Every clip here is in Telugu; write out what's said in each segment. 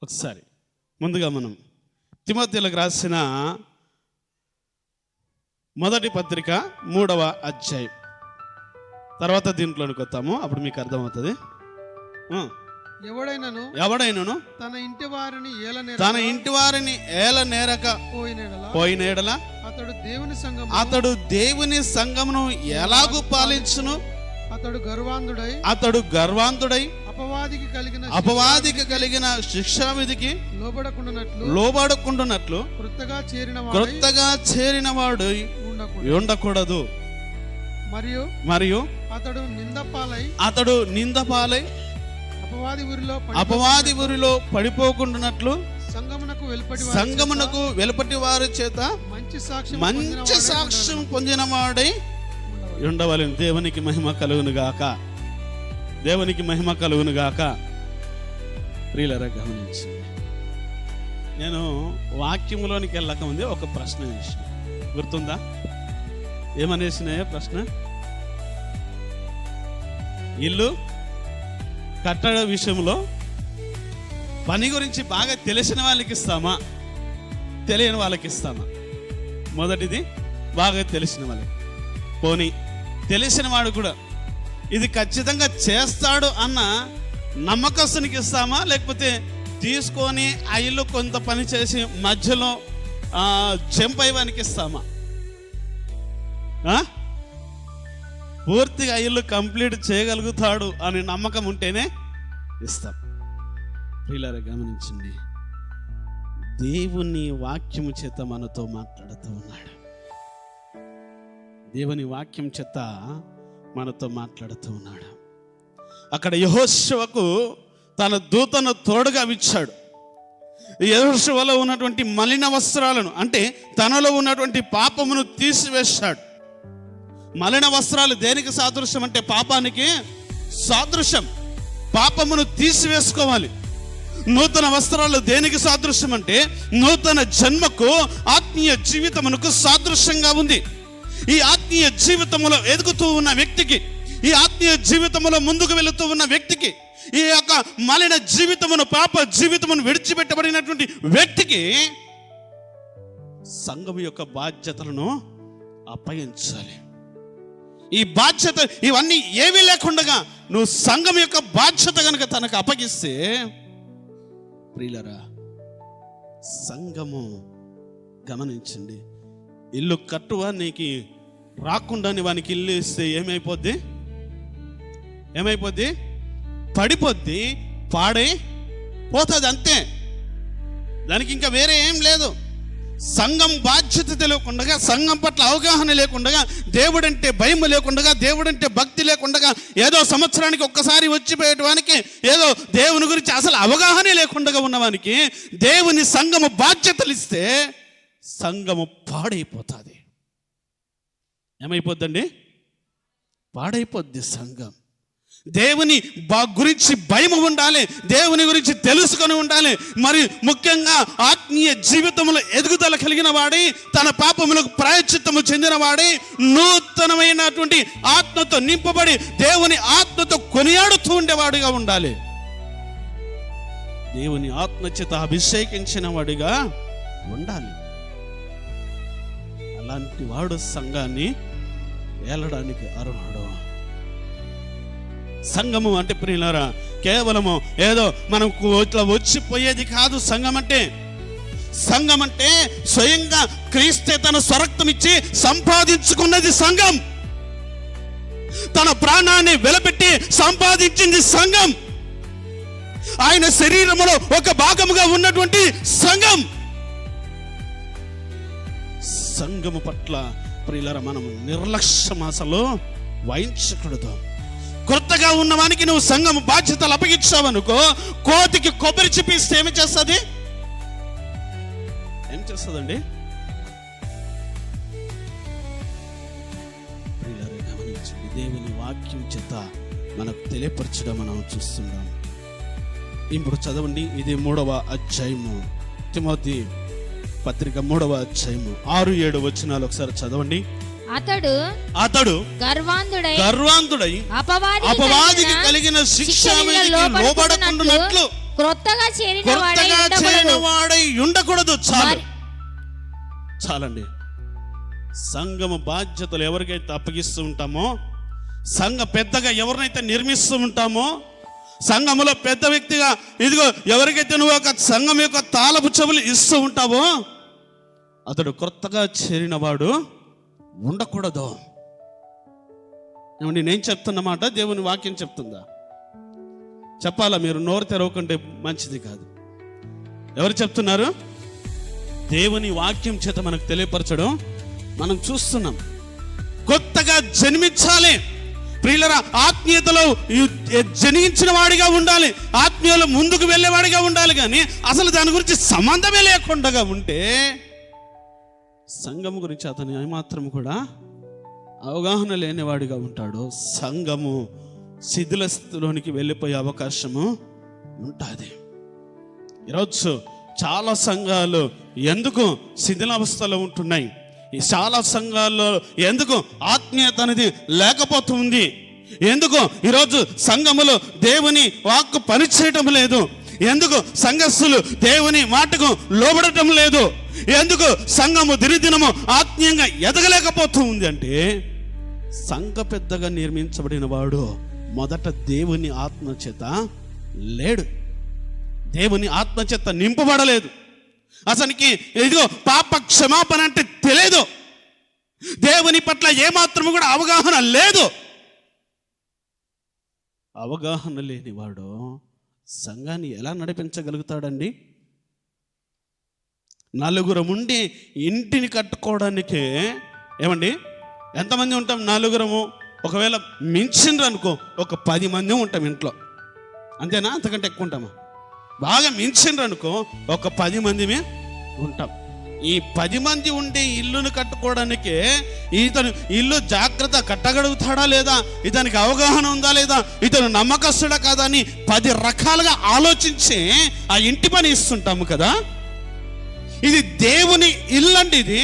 ఒకసారి ముందుగా మనం తిమోతిలకు రాసిన మొదటి పత్రిక 3వ అధ్యాయం, తర్వాత దీంట్లోనికి వస్తాము, అప్పుడు మీకు అర్థమవుతుంది. ఎవడైనను తన ఇంటి వారిని ఏలనేరక పోయిన యెడల అతడు దేవుని సంఘమును ఎలాగూ పాలించును? అతడు గర్వాంధుడై అపవాదికి కలిగిన శిక్షావిధికి లోబడకుండానట్లు క్రొత్తగా చేరిన వాడు ఉండకూడదు. మరియు అతడు నిందపాలై అపవాది ఊరిలో పడిపోకుండానట్లు సంగమునకు వెలుపటి వారి చేత మంచి సాక్ష్యం పొందిన వాడై ఉండవలెను. దేవునికి మహిమ కలుగును గాక. దేవునికి మహిమ కలుగును గాక. ప్రియులారా, గమనించండి, నేను వాక్యములోనికి వెళ్ళక ముందే ఒక ప్రశ్న వేసిన, గుర్తుందా? ఏమనేసినాయో ప్రశ్న? ఇల్లు కట్టడ విషయంలో పని గురించి బాగా తెలిసిన వాళ్ళకి ఇస్తామా, తెలియని వాళ్ళకి ఇస్తామా? మొదటిది బాగా తెలిసిన వాళ్ళకి. పోనీ తెలిసిన వాడు కూడా ఇది ఖచ్చితంగా చేస్తాడు అన్న నమ్మకస్తునికి ఇస్తామా, లేకపోతే తీసుకొని ఆ ఇల్లు కొంత పని చేసి మధ్యలో చెంపైవానికి ఇస్తామా? పూర్తిగా ఇల్లు కంప్లీట్ చేయగలుగుతాడు అని నమ్మకం ఉంటేనే ఇస్తాం. ప్రియులారా, గమనించండి, దేవుని వాక్యము చేత మనతో మాట్లాడుతూ ఉన్నాడు. దేవుని వాక్యం చేత మనతో మాట్లాడుతూ ఉన్నాడు. అక్కడ యెహోషువకు తన దూతను తోడుగా ఇచ్చాడు. యెహోషువలో ఉన్నటువంటి మలిన వస్త్రాలను, అంటే తనలో ఉన్నటువంటి పాపమును తీసివేశాడు. మలిన వస్త్రాలు దేనికి సాదృశ్యం అంటే పాపానికి సాదృశ్యం. పాపమును తీసివేసుకోవాలి. నూతన వస్త్రాలు దేనికి సాదృశ్యం అంటే నూతన జన్మకు, ఆత్మీయ జీవితమునకు సాదృశ్యంగా ఉంది. ఈ ఆత్మీయ జీవితంలో ఎదుగుతూ ఉన్న వ్యక్తికి, ఈ ఆత్మీయ జీవితంలో ముందుకు వెళుతూ ఉన్న వ్యక్తికి, ఈ యొక్క మలిన జీవితమును, పాప జీవితమును విడిచిపెట్టబడినటువంటి వ్యక్తికి సంఘం యొక్క బాధ్యతలను అప్పగించాలి. ఈ బాధ్యత, ఇవన్నీ ఏమీ లేకుండా నువ్వు సంఘం యొక్క బాధ్యత కనుక తనకు అప్పగిస్తే, ప్రియులరా, సంఘము, గమనించండి, ఇల్లు కట్టువానికి రాకుండా వానికి ఇల్లు ఇస్తే ఏమైపోద్ది? పడిపోద్ది, పాడై పోతుంది, అంతే. దానికి ఇంకా వేరే ఏం లేదు. సంఘం బాధ్యత తెలియకుండా, సంఘం పట్ల అవగాహన లేకుండా, దేవుడంటే భయం లేకుండా, దేవుడంటే భక్తి లేకుండా, ఏదో సంవత్సరానికి ఒక్కసారి వచ్చిపోయేవానికి, ఏదో దేవుని గురించి అసలు అవగాహన లేకుండా ఉన్నవానికి దేవుని సంఘము బాధ్యతలు ఇస్తే సంఘము పాడైపోతుంది. ఏమైపోద్దండి? పాడైపోద్ది సంఘం. దేవుని గురించి భయం ఉండాలి, దేవుని గురించి తెలుసుకొని ఉండాలి. మరి ముఖ్యంగా ఆత్మీయ జీవితంలో ఎదుగుదల కలిగిన వాడి, తన పాపములకు ప్రాయశ్చిత్తము చెందిన వాడి, నూతనమైనటువంటి ఆత్మతో నింపబడి దేవుని ఆత్మతో కొనియాడుతూ ఉండేవాడిగా ఉండాలి. దేవుని ఆత్మచేత అభిషేకించిన వాడిగా ఉండాలి. అలాంటి వాడు సంఘాన్ని ఏలడానికి అర్హుడు. సంఘము అంటే ప్రియులారా, కేవలము ఏదో మనం ఇట్లా వచ్చిపోయేది కాదు. సంఘం అంటే స్వయంగా క్రీస్తే తన స్వరక్తం ఇచ్చి సంపాదించుకున్నది సంఘం. తన ప్రాణాన్ని వెలపెట్టి సంపాదించింది సంఘం. ఆయన శరీరములో ఒక భాగముగా ఉన్నటువంటి సంఘం. సంఘము పట్ల ప్రియులారా మనం నిర్లక్ష్యం అసలు వహించకూడదు. కొత్తగా ఉన్నవానికి నువ్వు సంఘం బాధ్యతలు అప్పగించావనుకో, కోతికి కొబ్బరి చిప్పిస్తే ఏం చేస్తుందండి? గమనించండి, దేవుని వాక్యం చేత మనకు తెలియపరచడం మనం చూస్తున్నాం. ఇప్పుడు చదవండి, ఇది 3వ అధ్యాయము, తిమోతి పత్రిక 3వ అధ్యాయము 6-7 వచనాలు ఒకసారి చదవండి. అతడు గర్వాంధుడై అపవాదికి కలిగిన శిక్షావిధికి లోబడకుండానట్లు క్రొత్తగా చేరిన వాడై ఉండకూడదు. చాలండి. సంఘము బాధ్యతలు ఎవరికైతే అప్పగిస్తూ ఉంటామో, సంఘ పెద్దగా ఎవరినైతే నిర్మిస్తూ ఉంటామో, సంఘములో పెద్ద వ్యక్తిగా ఇదిగో ఎవరికైతే నువ్వు ఒక సంఘం యొక్క తాళపు చెవులు ఇస్తూ ఉంటావో, అతడు కొత్తగా చేరిన వాడు ఉండకూడదు. ఏమండి, నేను చెప్తున్నమాట దేవుని వాక్యం చెప్తుందా? చెప్పాలా? మీరు నోరు తెరవకుంటే మంచిది కాదు. ఎవరు చెప్తున్నారు? దేవుని వాక్యం చేత మనకు తెలియపరచడం మనం చూస్తున్నాం. కొత్తగా జన్మించాలి ప్రియులరా. ఆత్మీయతలో జనించిన వాడిగా ఉండాలి, ఆత్మీయలో ముందుకు వెళ్ళేవాడిగా ఉండాలి. కానీ అసలు దాని గురించి సంబంధమే లేకుండా ఉంటే సంఘము గురించి అతను ఏమాత్రం కూడా అవగాహన లేనివాడిగా ఉంటాడు. సంఘము శిథిల స్థితిలోనికి వెళ్ళిపోయే అవకాశము ఉంటుంది. ఈరోజు చాలా సంఘాలు ఎందుకు శిథిలావస్థలో ఉంటున్నాయి? చాలా సంఘాల్లో ఎందుకు ఆత్మీయత అనేది లేకపోతుంది? ఎందుకు ఈరోజు సంఘములో దేవుని వాక్కు పనిచేయటం లేదు? ఎందుకు సంఘస్థులు దేవుని మాటకు లోబడటం లేదు? ఎందుకు సంఘము దినదినము ఆత్మీయంగా ఎదగలేకపోతూ ఉంది అంటే, సంఘ పెద్దగా నిర్మించబడిన వాడు మొదట దేవుని ఆత్మచేత లేడు, దేవుని ఆత్మచేత నింపబడలేదు. అతనికి ఇదిగో పాప క్షమాపణ అంటే తెలియదు, దేవుని పట్ల ఏమాత్రము కూడా అవగాహన లేదు. అవగాహన లేనివాడు సంఘాన్ని ఎలా నడిపించగలుగుతాడండి? నలుగురు ఉండి ఇంటిని కట్టుకోవడానికే ఏమండి ఎంతమంది ఉంటాం? నలుగురము. ఒకవేళ మించిండ్రు అనుకో, ఒక 10 మంది ఉంటాం ఇంట్లో. అంతేనా? అంతకంటే ఎక్కువ ఉంటామా? బాగా మించిండ్రు అనుకో, ఒక 10 మందిమే ఉంటాం. ఈ 10 మంది ఉండే ఇల్లును కట్టుకోవడానికే ఇతను ఇల్లు జాగ్రత్త కట్టగలుగుతాడా లేదా, ఇతనికి అవగాహన ఉందా లేదా, ఇతను నమ్మకస్తుడా కాదా అని 10 రకాలుగా ఆలోచించి ఆ ఇంటి పని ఇస్తుంటాము కదా. ఇది దేవుని ఇల్లు అండి. ఇది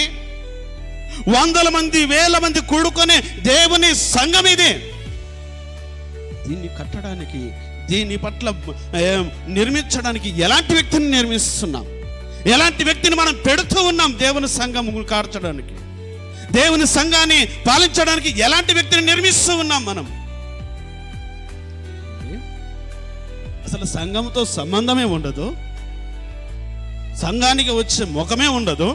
100 మంది 1000 మంది కూడుకునే దేవుని సంఘం ఇది. దీన్ని కట్టడానికి, దీని పట్ల నిర్మించడానికి ఎలాంటి వ్యక్తిని నిర్మిస్తున్నాం? ఎలాంటి వ్యక్తిని మనం పెడుతూ ఉన్నాం? దేవుని సంఘం కార్చడానికి, దేవుని సంఘాన్ని పాలించడానికి ఎలాంటి వ్యక్తిని నిర్మిస్తూ ఉన్నాం మనం? అసలు సంఘంతో సంబంధమే ఉండదు, సంఘానికి వచ్చే ముఖమే ఉండదు.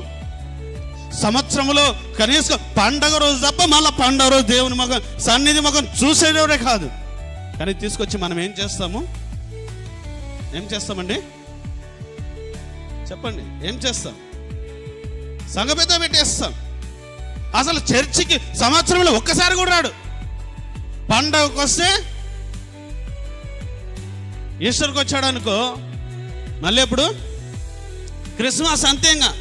సంవత్సరంలో కనీసం పండగ రోజు తప్ప మళ్ళీ పండగ రోజు దేవుని ముఖం, సన్నిధి ముఖం చూసేటోడే కాదు. కానీ తీసుకొచ్చి మనం ఏం చేస్తామండి? చెప్పండి, ఏం చేస్తాం? సంఘ పెద్ద పెట్టేస్తాం. అసలు చర్చికి సంవత్సరంలో ఒక్కసారి కూడా రాడు. పండగకు వస్తే ఈస్టర్కి వచ్చాడు అనుకో, మళ్ళీ ఎప్పుడు క్రిస్మస్ అంతేగా.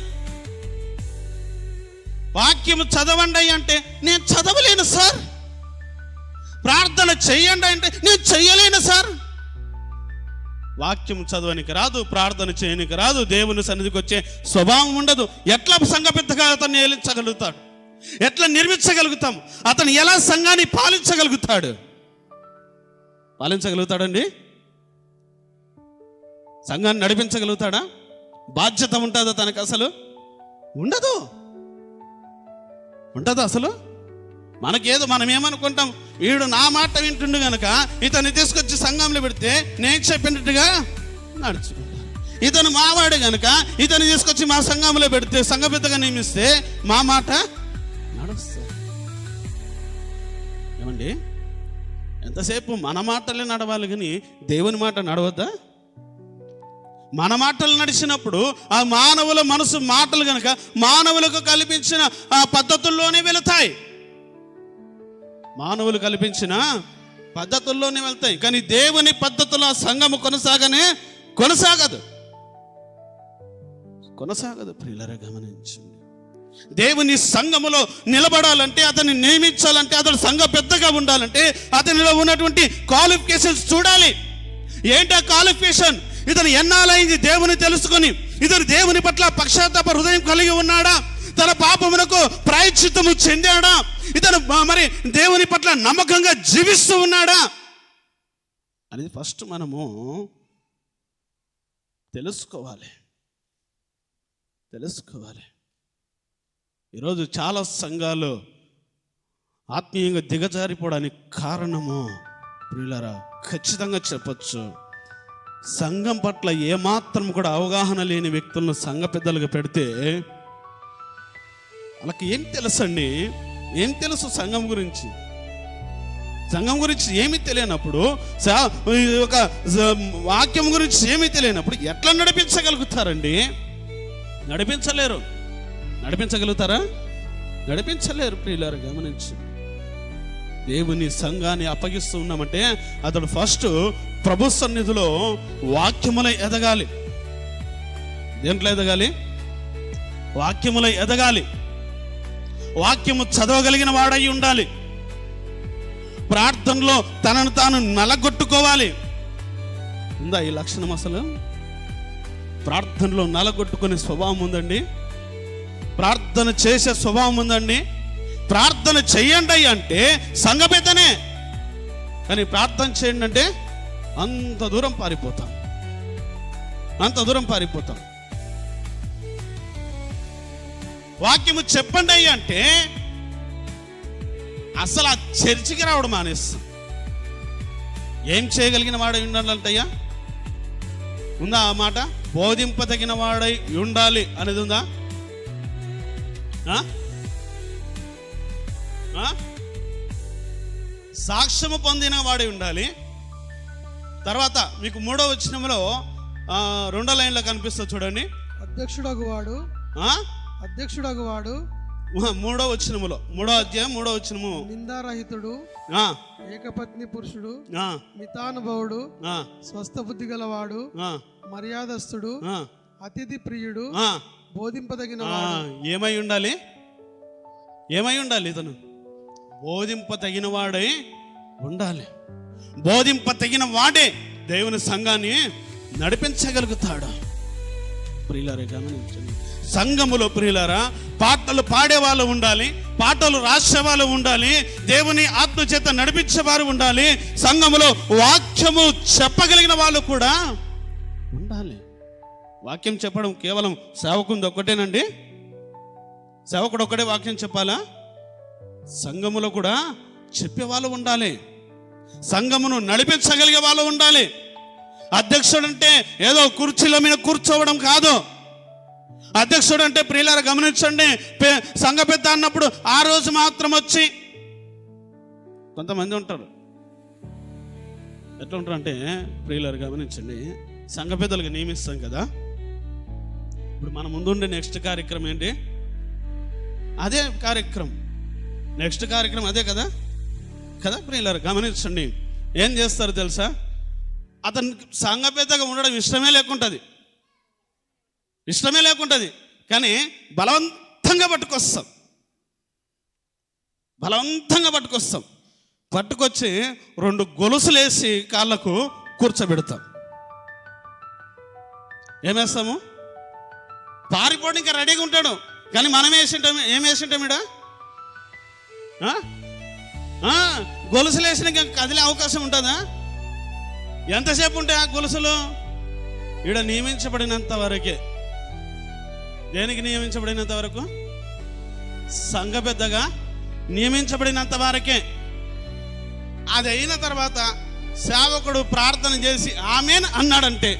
వాక్యం చదవండి అంటే నేను చదవలేను సార్. ప్రార్థన చెయ్యండి అంటే నేను చెయ్యలేను సార్. వాక్యం చదవనికి రాదు, ప్రార్థన చేయనికి రాదు, దేవుని సన్నిధికి వచ్చే స్వభావం ఉండదు. ఎట్లా సంఘ పెద్దగా అతన్ని ఏలించగలుగుతాడు? ఎట్లా నిర్మించగలుగుతాం? అతను ఎలా సంఘాన్ని పాలించగలుగుతాడండి? సంఘాన్ని నడిపించగలుగుతాడా? బాధ్యత ఉంటుందా తనకు? అసలు ఉండదు అసలు. మనకేదో మనం ఏమనుకుంటాం, వీడు నా మాట వింటుండు గనక ఇతన్ని తీసుకొచ్చి సంఘంలో పెడితే నేను చెప్పినట్టుగా నడుచుకుంటాను. ఇతను మావాడు గనక ఇతన్ని తీసుకొచ్చి మా సంఘంలో పెడితే, సంఘ పెద్దగా నియమిస్తే మా మాట నడుస్తుంది. ఏమండి, ఎంతసేపు మన మాటలే నడవాలి కానీ దేవుని మాట నడవద్దా? మన మాటలు నడిచినప్పుడు ఆ మానవుల మనసు మాటలు గనక మానవులకు కల్పించిన ఆ పద్ధతుల్లోనే వెళతాయి. మానవులు కల్పించిన పద్ధతుల్లోనే వెళ్తాయి. కానీ దేవుని పద్ధతుల్లో సంఘము కొనసాగదు. ప్రియులారా, గమనించండి. దేవుని సంఘములో నిలబడాలంటే, అతన్ని నియమించాలంటే, అతను సంఘ పెద్దగా ఉండాలంటే అతనిలో ఉన్నటువంటి క్వాలిఫికేషన్స్ చూడాలి. ఏంటా క్వాలిఫికేషన్? ఇతను ఎన్నాళ్ళైంది దేవుని తెలుసుకొని, ఇతను దేవుని పట్ల పశ్చాత్తాప హృదయం కలిగి ఉన్నాడా? తన పాపమునకు ప్రాయశ్చిత్తము చెందాడా? ఇతను మరి దేవుని పట్ల నమ్మకంగా జీవిస్తూ ఉన్నాడా అనేది ఫస్ట్ మనము తెలుసుకోవాలి. ఈరోజు చాలా సంఘాలు ఆత్మీయంగా దిగజారిపోవడానికి కారణము ప్రియులారా ఖచ్చితంగా చెప్పొచ్చు, సంఘం పట్ల ఏమాత్రం కూడా అవగాహన లేని వ్యక్తులను సంఘ పెద్దలుగా పెడితే వాళ్ళకి ఏం తెలుసండి? ఏం తెలుసు సంఘం గురించి? సంఘం గురించి ఏమీ తెలియనప్పుడు, ఒక వాక్యం గురించి ఏమీ తెలియనప్పుడు ఎట్లా నడిపించగలుగుతారండి? నడిపించలేరు. నడిపించగలుగుతారా? నడిపించలేరు. ప్రియులారా గమనించు, దేవుని సంఘాన్ని అప్పగిస్తూ ఉన్నామంటే అతడు ఫస్ట్ ప్రభు సన్నిధిలో వాక్యములో ఎదగాలి. దేంట్లో ఎదగాలి? వాక్యములో ఎదగాలి. వాక్యము చదవగలిగిన వాడై ఉండాలి. ప్రార్థనలో తనను తాను నలగొట్టుకోవాలి. ఉందా ఈ లక్షణం? అసలు ప్రార్థనలో నలగొట్టుకునే స్వభావం ఉందండి. ప్రార్థన చేసే స్వభావం ఉందండి. ప్రార్థన చెయ్యండి అంటే సంఘ పెద్దనే, కానీ ప్రార్థన చేయండి అంటే అంత దూరం పారిపోతాం. వాక్యము చెప్పండి అంటే అసలు ఆ చర్చికి రావడం మానేస్తాం. ఏం చేయగలిగిన వాడై ఉండాలంటయ్యా? ఉందా ఆ మాట? బోధింపదగిన వాడై ఉండాలి అనేది ఉందా? సాక్ష్యము పొందిన వాడై ఉండాలి. తర్వాత మీకు 3వ వచనంలో 2వ లైన్లో కనిపిస్తుంది చూడండి. అధ్యక్షుడగు వాడు 3వ వచనములో 3వ అధ్యాయం 3వ వచనము, నిందారహితుడు, ఏకపత్ని పురుషుడు, మితానుభవుడు, స్వస్థ బుద్ధి గలవాడు, మర్యాదస్తుడు, అతిథి ప్రియుడు, బోధింపదగిన ఏమై ఉండాలి? ఇతను బోధింపదగిన వాడై ఉండాలి. బోధింపదగిన వాడే దేవుని సంఘాన్ని నడిపించగలుగుతాడు. ప్రియులారా గమనించండి, సంఘములో ప్రియులారా పాటలు పాడే వాళ్ళు ఉండాలి, పాటలు రాసే వాళ్ళు ఉండాలి, దేవుని ఆత్మ చేత నడిపించేవారు ఉండాలి, సంఘములో వాక్యము చెప్పగలిగిన వాళ్ళు కూడా ఉండాలి. వాక్యం చెప్పడం కేవలం సేవకుడు ఒక్కటేనండి? సేవకుడు ఒక్కడే వాక్యం చెప్పాలా? సంఘములో కూడా చెప్పేవాళ్ళు ఉండాలి. సంఘమును నడిపించగలిగే వాళ్ళు ఉండాలి. అధ్యక్షుడు అంటే ఏదో కుర్చీల మీద కూర్చోవడం కాదు. అధ్యక్షుడు అంటే ప్రియులారా గమనించండి, సంఘ పెద్ద అన్నప్పుడు ఆ రోజు మాత్రం వచ్చి, కొంతమంది ఉంటారు ఎట్లా ఉంటారు అంటే ప్రియులారా గమనించండి, సంఘ పెద్దలుగా నియమిస్తాం కదా. ఇప్పుడు మన ముందుండే నెక్స్ట్ కార్యక్రమం ఏంటి? అదే కార్యక్రమం, నెక్స్ట్ కార్యక్రమం అదే కదా ప్రియులారా గమనించండి. ఏం చేస్తారు తెలుసా? అతను సంఘ పెద్దగా ఉండడం ఇష్టమే లేకుంటుంది, కానీ బలవంతంగా పట్టుకొస్తాం. పట్టుకొచ్చి 2 గొలుసులు వేసి కాళ్ళకు కూర్చోబెడతాం. ఏమేస్తాము? పారిపోవడం ఇంకా రెడీగా ఉంటాడు, కానీ మనం ఏం వేసింటాం ఈడ? గొలుసులు వేసిన కదిలే అవకాశం ఉంటుందా? ఎంతసేపు ఉంటాయి ఆ గొలుసులు? ఈడ నియమించబడినంత వరకే. దేనికి నియమించబడినంత వరకు? సంఘ పెద్దగా నియమించబడినంత వరకే. అది అయిన తర్వాత సేవకుడు ప్రార్థన చేసి ఆమేన్ అన్నాడంటే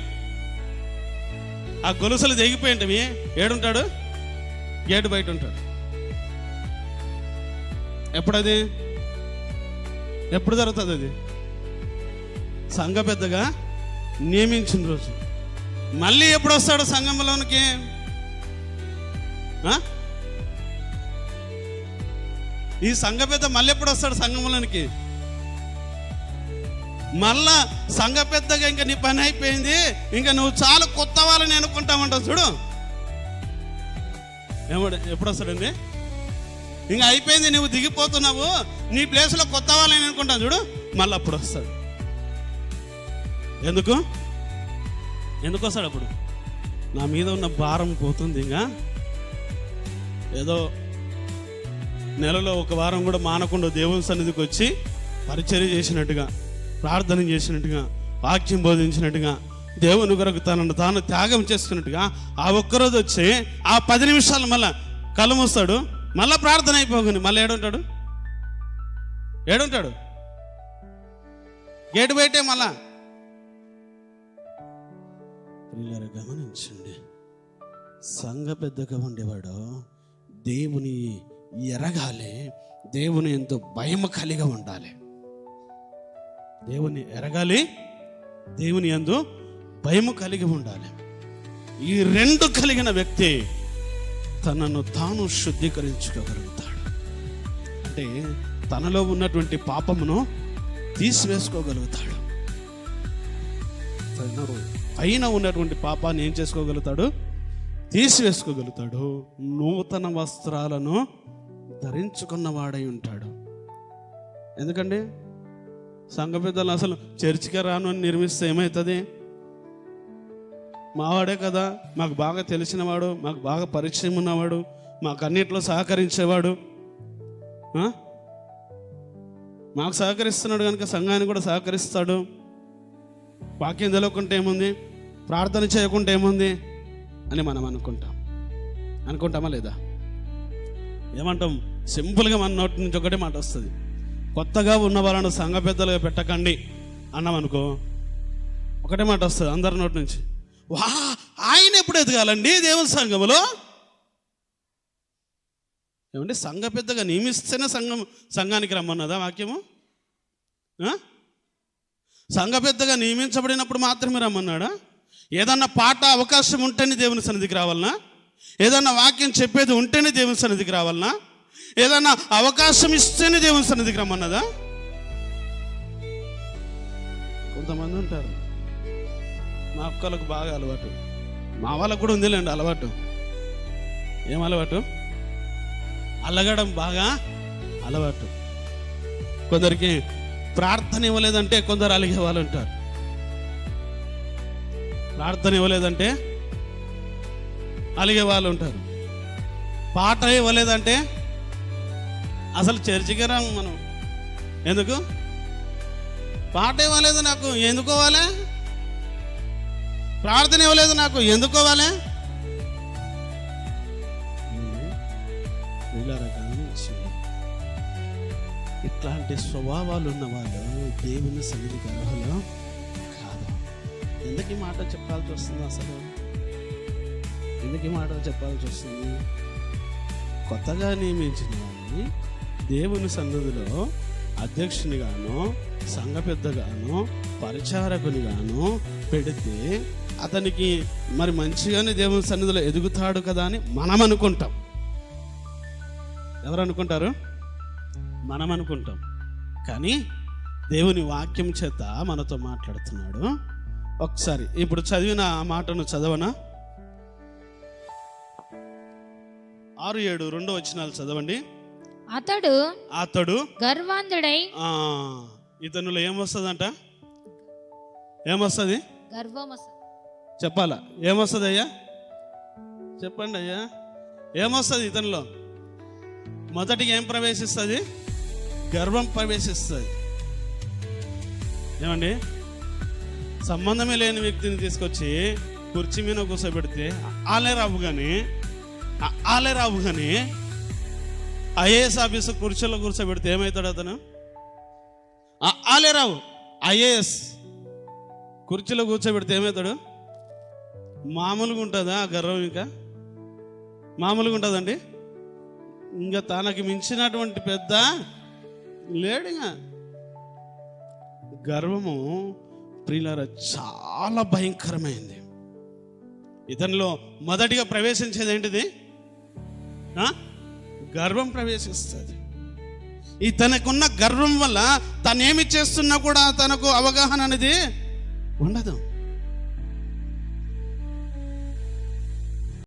ఆ గొలుసులు దిగిపోయింటవి. ఏడుంటాడు? గేటు బయట ఉంటాడు. ఎప్పుడు జరుగుతుంది అది? సంఘ పెద్దగా నియమించిన రోజు. మళ్ళీ ఎప్పుడు వస్తాడు సంఘంలోనికి? ఈ సంఘ పెద్ద మళ్ళీ ఎప్పుడు వస్తాడు సంఘంలోనికి? మళ్ళా సంఘ పెద్దగా ఇంకా నీ పని అయిపోయింది, ఇంకా నువ్వు చాలా కొత్త వాళ్ళని అనుకుంటామంటావు చూడు. ఎప్పుడు వస్తాడండి? ఇంకా అయిపోయింది, నువ్వు దిగిపోతున్నావు, నీ ప్లేస్లో కొత్త వాళ్ళని అనుకుంటాను చూడు, మళ్ళీ అప్పుడు వస్తాడు. ఎందుకు వస్తాడు అప్పుడు? నా మీద ఉన్న భారం పోతుంది. ఇంకా ఏదో నెలలో 1 వారం కూడా మానకుండా దేవుని సన్నిధికి వచ్చి పరిచర్య చేసినట్టుగా, ప్రార్థన చేసినట్టుగా, వాక్యం బోధించినట్టుగా, దేవుని కొరకు తనను తాను త్యాగం చేసుకున్నట్టుగా ఆ ఒక్కరోజు వచ్చి ఆ 10 నిమిషాలు మళ్ళా కళ్ళు మూస్తాడు, మళ్ళీ ప్రార్థన అయిపోగానే మళ్ళీ ఏడుంటాడు గేటు బయటే మళ్ళా. పిల్లలు గమనించండి, సంఘ పెద్దగా ఉండేవాడు దేవుని ఎరగాలి, దేవుని ఎంతో భయం కలిగి ఉండాలి. దేవుని ఎరగాలి, దేవుని యందు భయము కలిగి ఉండాలి. ఈ 2 కలిగిన వ్యక్తి తనను తాను శుద్ధీకరించుకోగలుగుతాడు. అంటే తనలో ఉన్నటువంటి పాపమును తీసివేసుకోగలుగుతాడు. పైన ఉన్నటువంటి పాపాన్ని ఏం చేసుకోగలుగుతాడు? తీసివేసుకోగలుగుతాడు. నూతన వస్త్రాలను ధరించుకున్నవాడై ఉంటాడు. ఎందుకండి సంఘ పెద్దలు అసలు చర్చికి రాను అని నిర్మిస్తే ఏమవుతుంది? మావాడే కదా, మాకు బాగా తెలిసినవాడు, మాకు బాగా పరిచయం ఉన్నవాడు, మాకు అన్నిట్లో సహకరించేవాడు, మాకు సహకరిస్తున్నాడు కనుక సంఘానికి కూడా సహకరిస్తాడు. వాక్యం తెలియకుంటే ఏముంది, ప్రార్థన చేయకుంటే ఏముంది అని మనం అనుకుంటామా లేదా? ఏమంటాం? సింపుల్గా మన నోటి నుంచి ఒకటే మాట వస్తుంది, కొత్తగా ఉన్న వాళ్ళను సంఘ పెద్దలుగా పెట్టకండి అన్నాం అనుకో, ఒకటే మాట వస్తుంది అందరి నోటి నుంచి, వా ఆయన ఎప్పుడు ఎదగాలండి దేవుని సంఘములో? ఏమంటే సంఘ పెద్దగా నియమిస్తేనే సంఘానికి రమ్మన్నదా వాక్యము? సంఘ పెద్దగా నియమించబడినప్పుడు మాత్రమే రమ్మన్నాడా? ఏదన్నా పాట అవకాశం ఉంటేనే దేవుని సన్నిధికి రావాలనా? ఏదన్నా వాక్యం చెప్పేది ఉంటేనే దేవుని సన్నిధికి రావాలనా? ఏదన్నా అవకాశం ఇస్తేనే దేవుని సన్నిధికి రమ్మన్నదా? కొంతమంది ఉంటారు, మా అక్కలకు బాగా అలవాటు, మా వాళ్ళకు కూడా ఉందిలేండి అలవాటు. ఏం అలవాటు? అలగడం బాగా అలవాటు. కొందరికి ప్రార్థన ఇవ్వలేదంటే కొందరు అలిగే వాళ్ళు ఉంటారు. ప్రార్థన ఇవ్వలేదంటే అలిగే వాళ్ళు ఉంటారు. పాట ఇవ్వలేదంటే అసలు చర్చికి రాము మనం. ఎందుకు? పాట ఇవ్వలేదు నాకు ఎందుకోవాలి, ప్రార్థన ఇవ్వలేదు నాకు ఎందుకోవాలి. ఇట్లాంటి స్వభావాలు ఉన్న వాళ్ళు దేవుని సన్నిధికి అర్హులు కాదు. ఎందుకు ఈ మాట చెప్పాల్సి వస్తుంది? అసలు ఎందుకు ఈ మాట చెప్పాల్సి వస్తుంది? కొత్తగా నియమించిన వాడిని దేవుని సన్నిధిలో అధ్యక్షునిగాను, సంఘ పెద్దగాను, పరిచారకునిగాను పెడితే అతనికి మరి మంచిగానే దేవుని సన్నిధిలో ఎదుగుతాడు కదా అని మనం అనుకుంటాం. ఎవరు అనుకుంటారు? మనం అనుకుంటాం. కానీ దేవుని వాక్యం చేత మనతో మాట్లాడుతున్నాడు. ఒకసారి ఇప్పుడు చదివిన ఆ మాటను చదవనా? 6-7 2 వచనాలు చదవండి. అతడు గర్వాంధుడై, ఇతనులో ఏమొస్తుందంట? ఏమొస్తుంది? చెప్పాలా? ఏమొస్తుంది అయ్యా? చెప్పండి అయ్యా, ఏమొస్తుంది ఇతనిలో? మొదటిగా ఏం ప్రవేశిస్తుంది? గర్వం ప్రవేశిస్తుంది. ఏమండి, సంబంధమే లేని వ్యక్తిని తీసుకొచ్చి కుర్చీ మీద కూర్చోబెడితే ఆలే రావు కానీ ఐఏఎస్ ఆఫీసర్ కుర్చీలో కూర్చోబెడితే ఏమవుతాడు అతను? ఆలే రావు ఐఏఎస్ కుర్చీలో కూర్చోబెడితే ఏమవుతాడు? మామూలుగా ఉంటుందా ఆ గర్వం? ఇంకా మామూలుగా ఉంటుందండి? ఇంకా తనకి మించినటువంటి పెద్ద లేడుగా. గర్వము ప్రియులారా చాలా భయంకరమైంది. ఇతనిలో మొదటిగా ప్రవేశించేది ఏంటిది? గర్వం ప్రవేశిస్తుంది. ఈ తనకున్న గర్వం వల్ల తనేమి చేస్తున్నా కూడా తనకు అవగాహన అనేది ఉండదు.